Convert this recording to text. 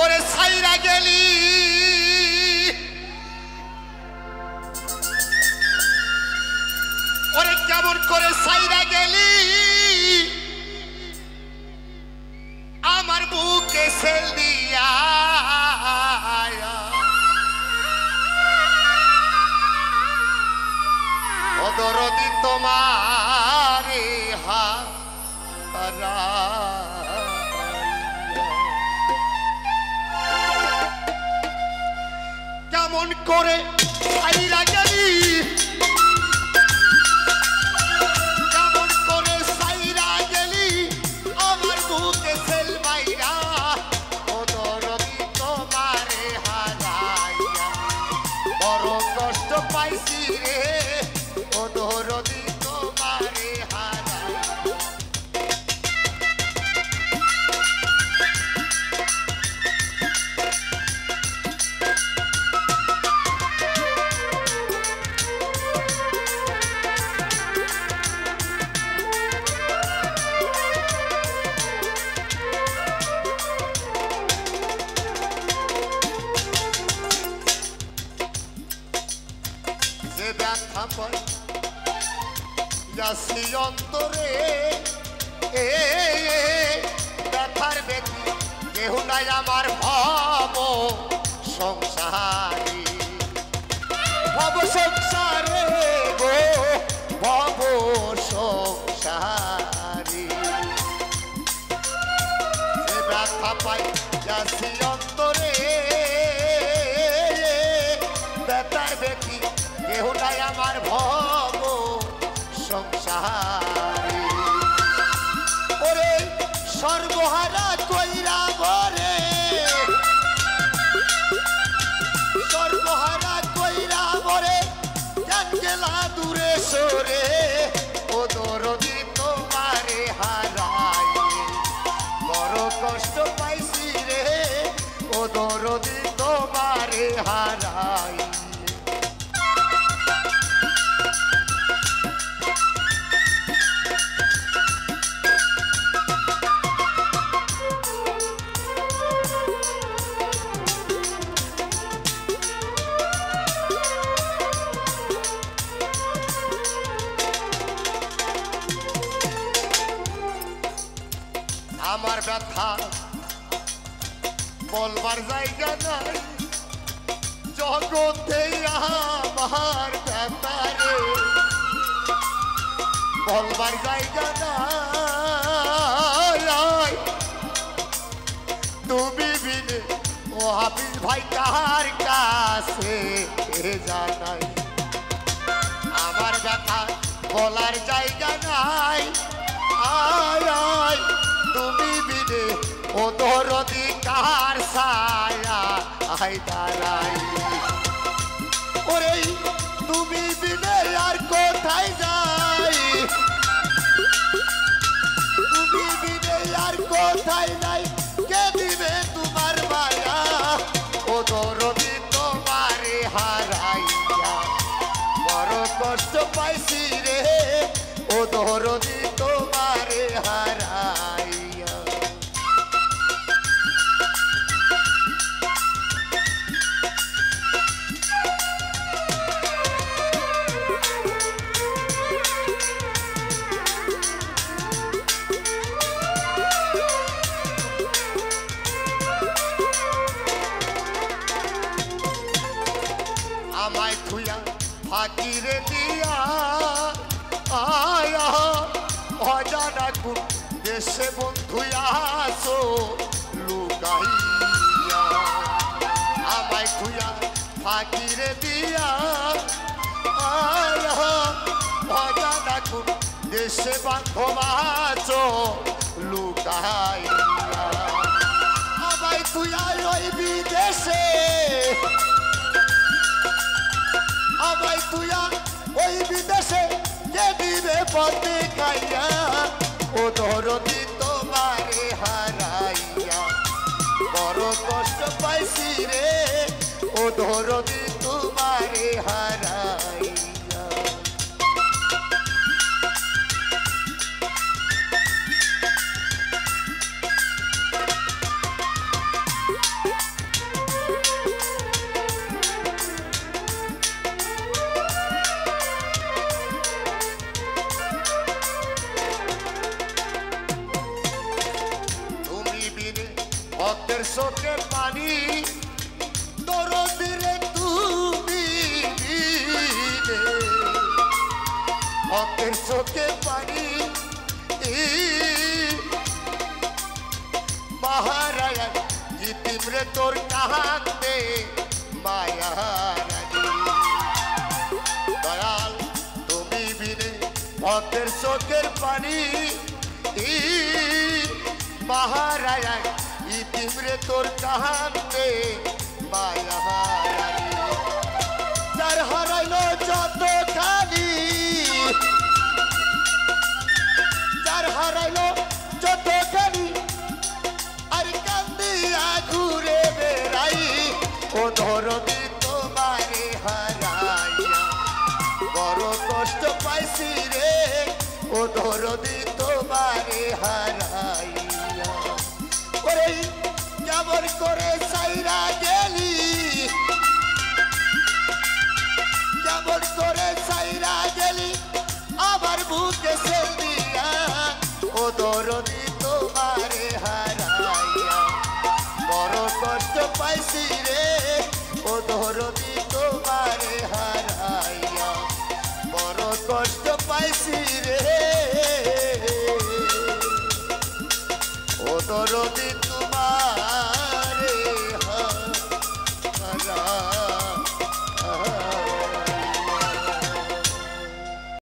করে সাইরা গেলি ওরে কেমন করে সাইরা গেলি আমার বুকে সেল দিয়া দরদি তোমারে হারা কেমন করে সাইরা গেলি কেমন করে সাইরা গেলি আমার বুকে সেল বাইরা ও দরদি তোমারে হারাইয়া বড় কষ্ট পাইছি রে ও দরদি তোমারে হারাই যে ব্যথা পাই যাচ্ছি অন্তরে ব্যথার ব্যক্তি কেহ নাই আমার ভব সংসারী ভব সংসারে গো ভব সংসারী যে ব্যথা পাই যাচ্ছি অন্তরে ব্যথার ব্যক্তি কেহ নাই আমার ভব সংসারী ওরে সর্বহারা কইরা বরে সর্বহারা কইরা বরে জান গেলা দূরে সরে ও দরদি তোমারে হারাই বড় কষ্ট পাইছি রে ও দরদি তোমারে হারাই আমার ব্যথা বলবার জায়গা নাই জগতে আমার ব্যথা রে বলবার জায়গা নাই তুমি বিনে ও হাফিজ ভাই কার কাছে জানাই আমার ব্যথা বলার জায়গা নাই আয় আয় তুমি বিনে ও দরদি কার ছায়া আই দাঁড়াই ওরে তুমি বিনে আর কোথায় যাই তুমি বিনে আর কোথায় নাই কে দিবে তোমার মায়া ও দরদি তোমারে হারাইয়া বড় কষ্ট পাইছি রে ও দরদি তোমারে হারাইয়া আমায় থুয়া ফাকিরে দিয়া আয়া অজানা কোন দেশে বন্ধু আসো লুকাইয়া আমায় থুয়া ফাকিরে দিয়া আয়া অজানা কোন দেশে বান্ধব আছো লুকাইয়া আমায় থুয়া ওই বিদেশে আমায় তুইয়া ওই বিদেশে কে দিবে পথে খাইয়া ও দরদি তোমারে হারাইয়া বড় কষ্ট পাইছি রে ও দরদি তোমারে হারাইয়া ভক্তের চোখে পানি দরদিরে তুমি দিলে ভক্তের চোখে পানি মহারায়া ইতিমরে তোর কাহাতে মায়া রানী দয়াল তুমি বিনে ভক্তের চোখের পানি মহারায়া ইতিমরে তোর কাহাতে মায়া রানী যার হারাইলো যত খালি যার হারাইলো যত খালি আর কান্দিয়া ঘুরে বেড়াই ও ধরদি তোমারে হারাইয়া বড় কষ্ট পাইছি রে ও ধরদি তোমারে হারাইয়া ওরে কেমন করে সাইরা গেলি কেমন করে সাইরা গেলি আমার বুকে সে দিয়া ও দরদি তোমারে হারাইয়া বড় কষ্ট পাইছি রে ও দরদি তোমারে হারাইয়া বড় কষ্ট পাইছি রে